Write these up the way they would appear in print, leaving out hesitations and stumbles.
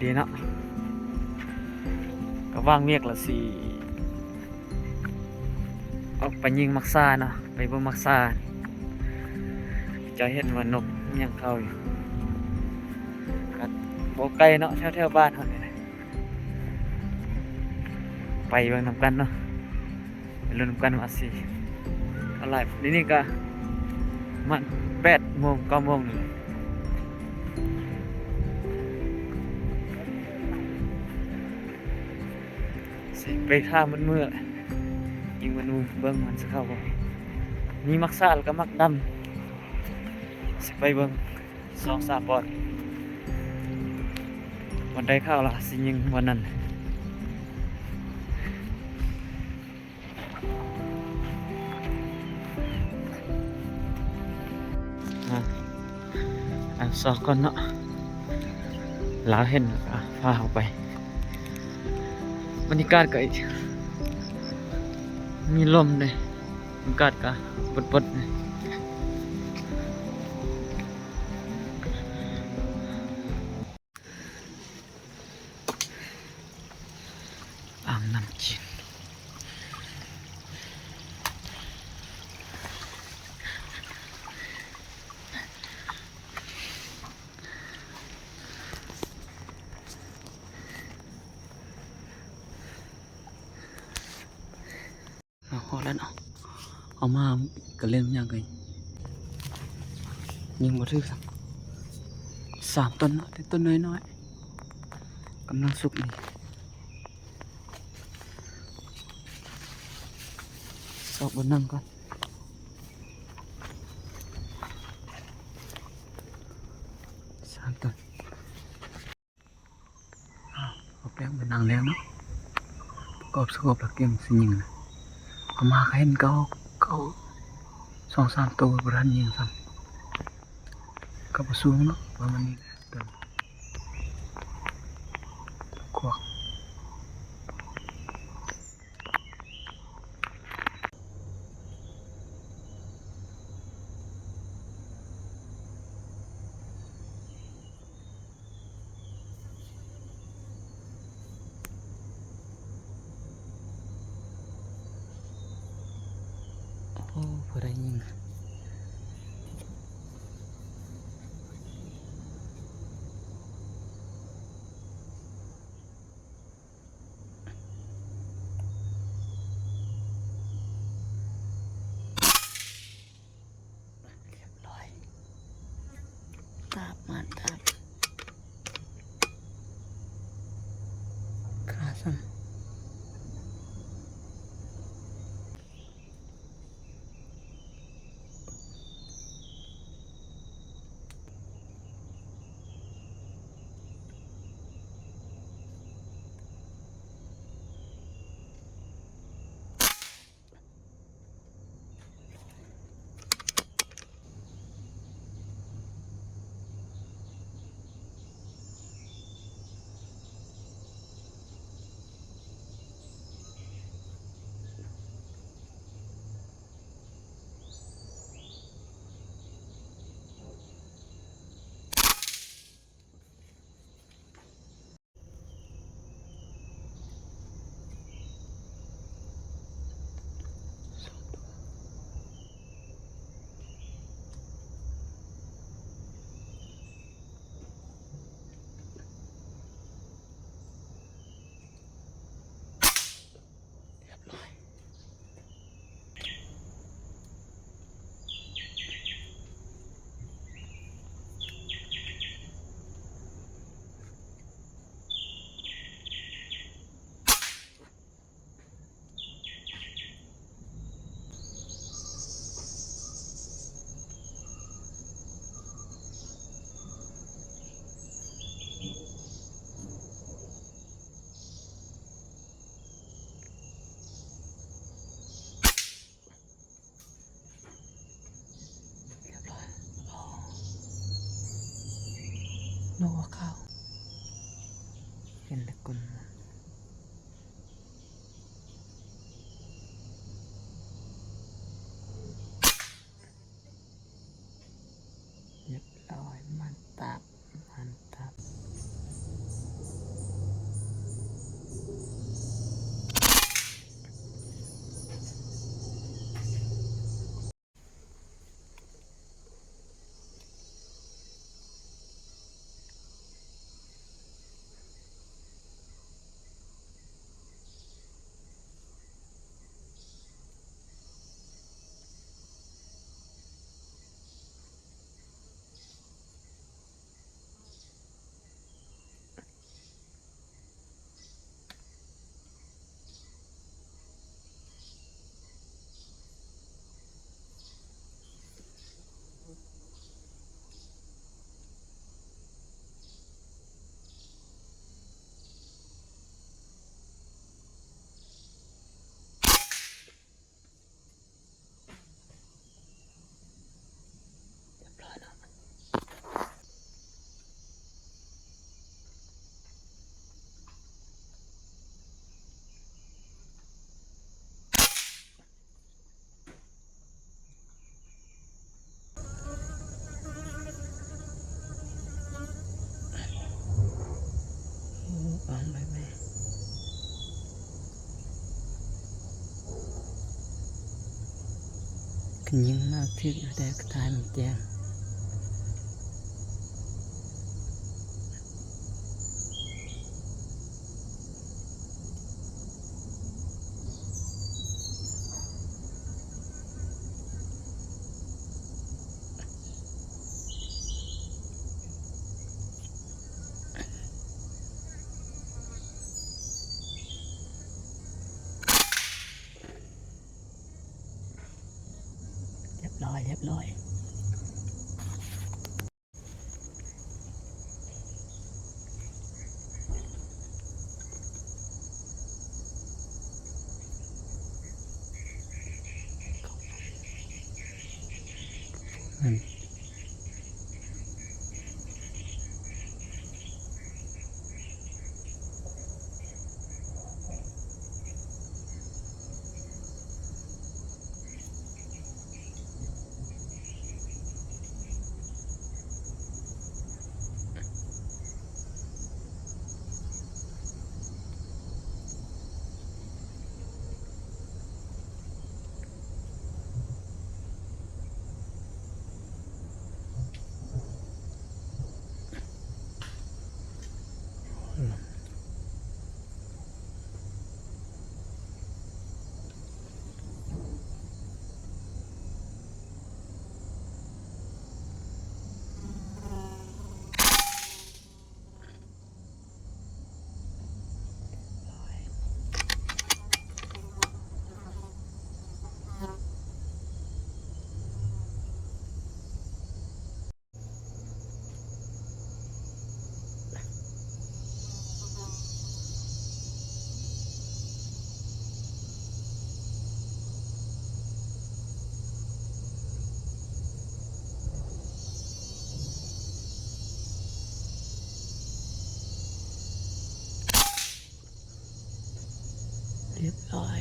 ดีเนาะก็ว่างเวียกละสิออกไปยิงมักซ่าเนาะไปเบิ่งมักซ่าจะเห็นว่านกยังเข้าอยู่ก็บ่ไกลเนาะแถวๆบ้านเฮานี่แหละไปเบิ่งนำกันเนาะไปลุ้นนำกันว่าสิอะไรนี่ก็มัน8 โมง 9 โมงนี่สิไปท่ามันเมื่อยิงมันเบิ่งมันสิเข้าบ่มีมักซ่าแล้วก็มักดำสิไปเบิ่ง2-3 บอลวันใดเข้าล่ะสิยิงวันนั้นอันสองก่อนเนาะลาวเห็นพาเขาไปบรรยากาศก็มีลมเลยบรรยากาศก็ปดๆเลยอ่างน้ำจีนเอาแล้วเนาะเอามาก็เล่นยังไงยิงบ่ถึกสัก3 ต้นเนาะแต่ต้นน้อยๆกำลังสุกนี่สอบบนนั่งก่อน3 ต้นเอาแป้งบนนั่งแล้วเนาะประกอบสกอบหลักเกมสิยิงนะเอามาให้มันเขา2-3 ตัวบรันยิงซ้ำกับสูงเนาะประมาณนี้ต้นควักโอ้พอได้ยิงตาบมันตาบขาสั่น nhưng mà thiết ở đây cái tai mình chènเรียบร้อย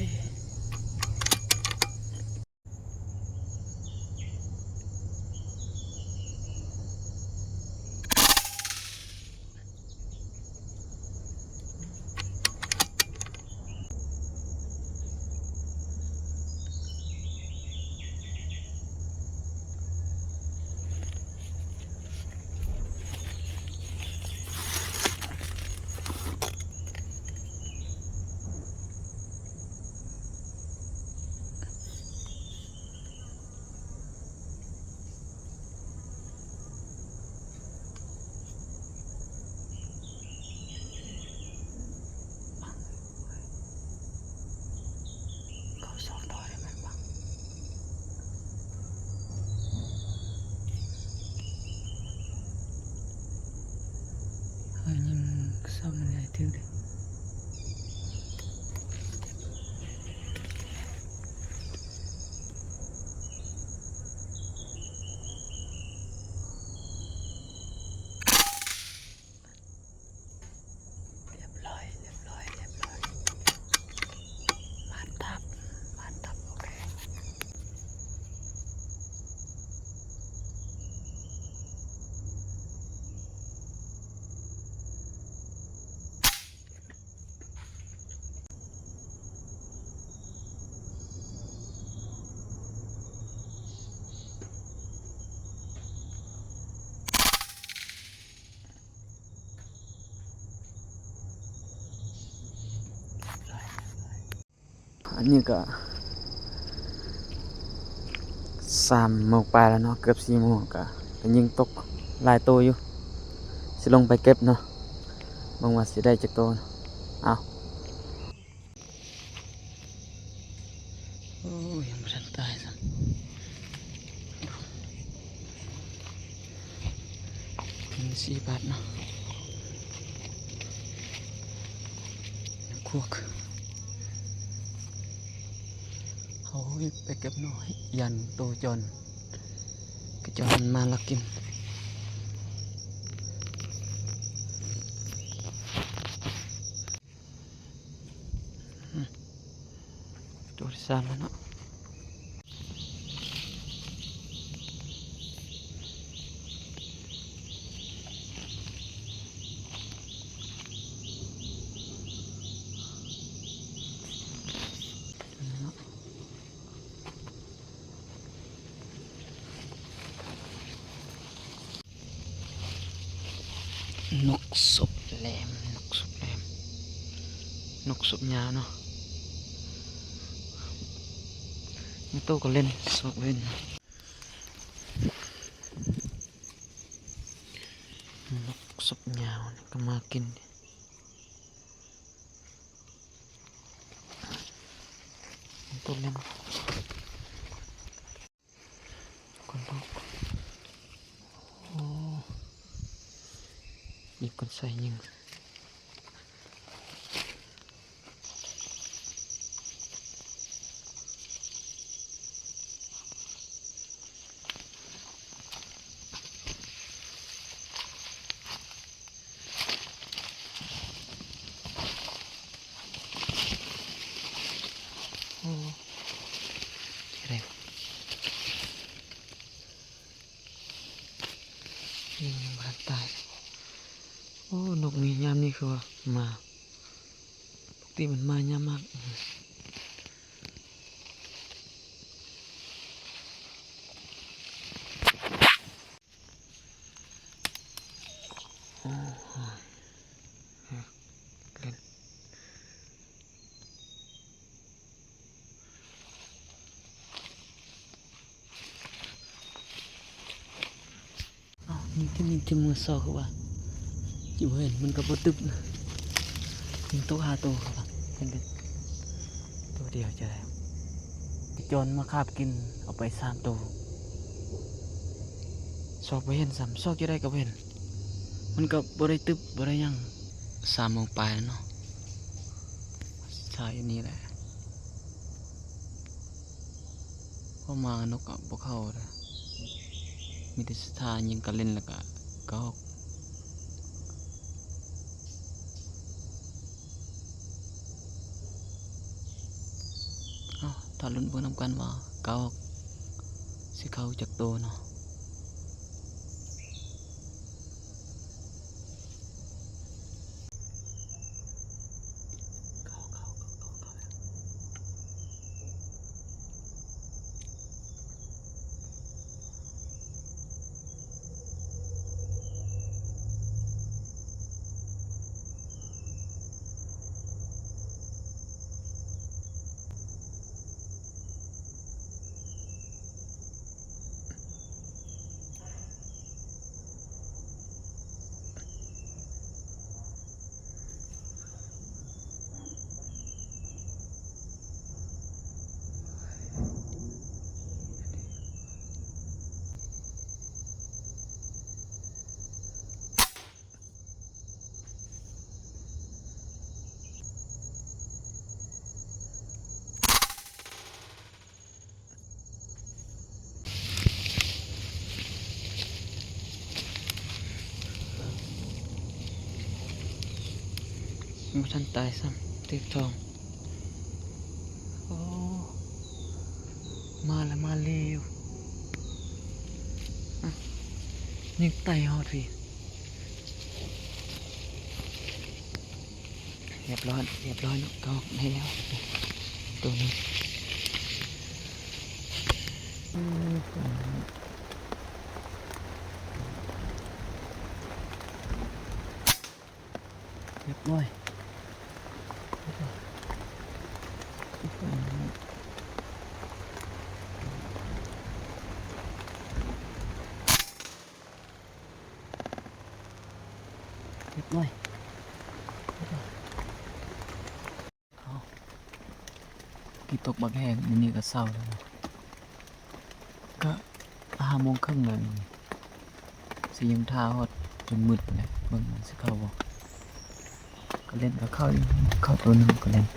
nhưng sao mình lại thiếu được mantap okeอันนี้ก็3 โมงไปแล้วเนาะเกือบ4 โมงก็ยิงตกหลายตัวอยู่สิลงไปเก็บเนาะบางว่าสิได้จักตัวเนาะเอาโอ้ยยังบ่ทันตายซ้ำ4 บาทเนาะควักเขาไปเก็บหน่อยยันโตจนก็จนมาลักกินตัวที่3แล้วเนาะ นกศพแหลมนกศพแหลมนกศพยาวเนาะไม่โตก็เล่นศพเล่นนกศพยาวก็มากินตัวเล่นคนนกโอ้มีคนใส่ยิงโอ้อะไรยิงยังบาดตายโอ้นกนี่ยามนี่คือว่ามาปกติมันมายามมากโอ้เล่นนี่ที่มือซอคือว่าจิ๋วเห็นมันก็บ่ตึบนะยิงตัวหาตัวครับเห็นเป็นตัวเดียวจะได้โจรมาคาบกินเอาไป3 ตัวซอกไปเห็น3 ซอกจะได้ก็เห็นมันก็บ่ได้ตึบบ่ได้ยัง3 โมงปลายแล้วเนาะชายอยู่นี่แหละพอมานกก็บ่เข้าเลยมีแต่สถานยิงกันเล่นแล้วก็ออกถ้าลุ้นเบิ่งนำกันว่าเกาออกสิเข้าจากโตเนาะมันทันตายซ้ำตึกทองโอ้มาแล้วมาเร็วยิงไต่ฮอดพี่เรียบร้อยเนาะก็ได้แล้วตัวนี้เรียบร้อยเรียบร้อยกี่ตกบักแห้งนี่ก็เศร้าแล้วนะก็5 โมงครึ่งเลยสิยังท้าฮอดจนมืดเลยเบิ่งสิเข้าบ่ก็เล่นก็เข้าตัวหนึงก็เล่น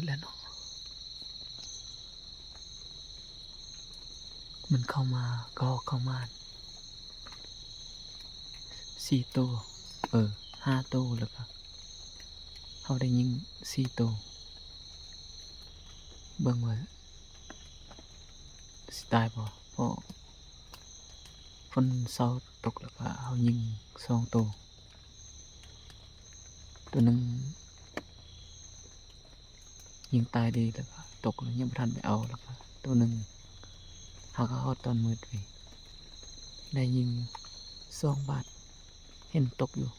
แล้วเนาะมันเข้ามาก็เข้ามา4 ตัว5 ตัวแล้วก็เขาได้ยิง4 ตัวเบิ่งว่าสิตายบ่เพราะฝนเศร้าตกแล้วก็เขายิง2 ตัวตัวหนึงยิงตายดีแล้วก็ตกแล้วยังบ่ทันไปเอาแล้วก็ตัวหนึงเขาก็เอาตอนมืดไปได้ยิง2 บาทเห็นตกอยู่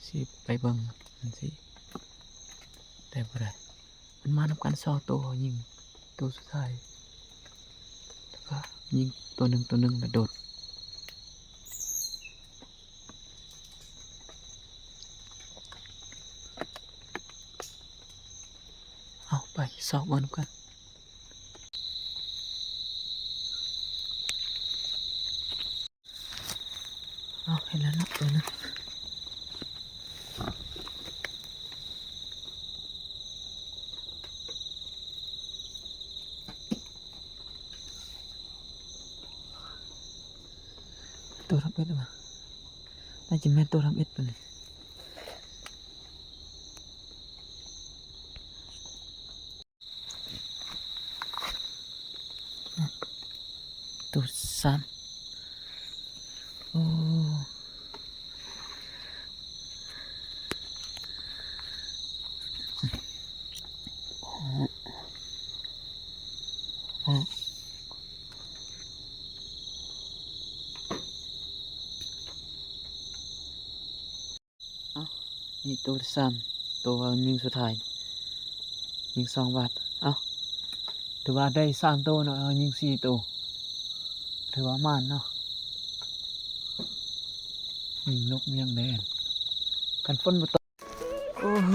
สิไปเบิ่งมันสิได้บ่ได้มันมานำกัน2 ตัวยิงตัวสุดท้ายแล้วก็ยิงตัวหนึงแล้วโดดเอาไปสอบมันกันเอาเห็นแล้วนะตัวนึงตัวทำเอ็ดมาน่าจะแม่นตัวทำเอ็ดไปเลยตัว3โอ้โอ้นี่ตัวที่3ตัวยิงสุดท้ายยิง2 บาทเอ้าถือว่าได้3 ตัวเนาะยิง4 ตัวถือว่ามานเนาะยิงนกเมียงแดนกันฝนบ่ตกโอ้โห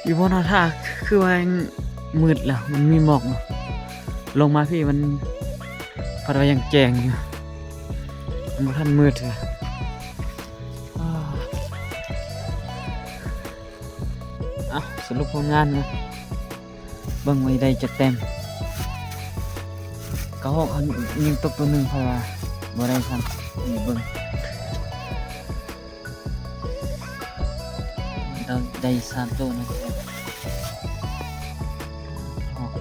อยู่บนทางคือว่ามืดแล้วมันมีหมอกเนาะลงมาพี่มันพัดว่ายังแจ้งอยู่มันบ่ทันมืดเลยสรุปผลงานนะเบิ่งไว้ได้จักแต้มก็ฮอกยิงตกตัวหนึงเพราะว่าบ่ได้ครับนี่เบิ่งเราได้3 ตัวนะฮอก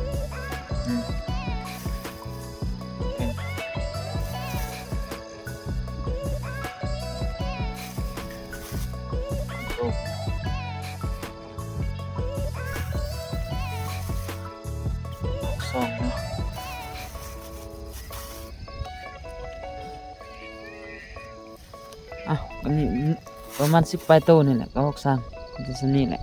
โอ้2เนาะอันนี้ประมาณ10 ปลายโตนี่แหละก็6 3จะสนี่แหละ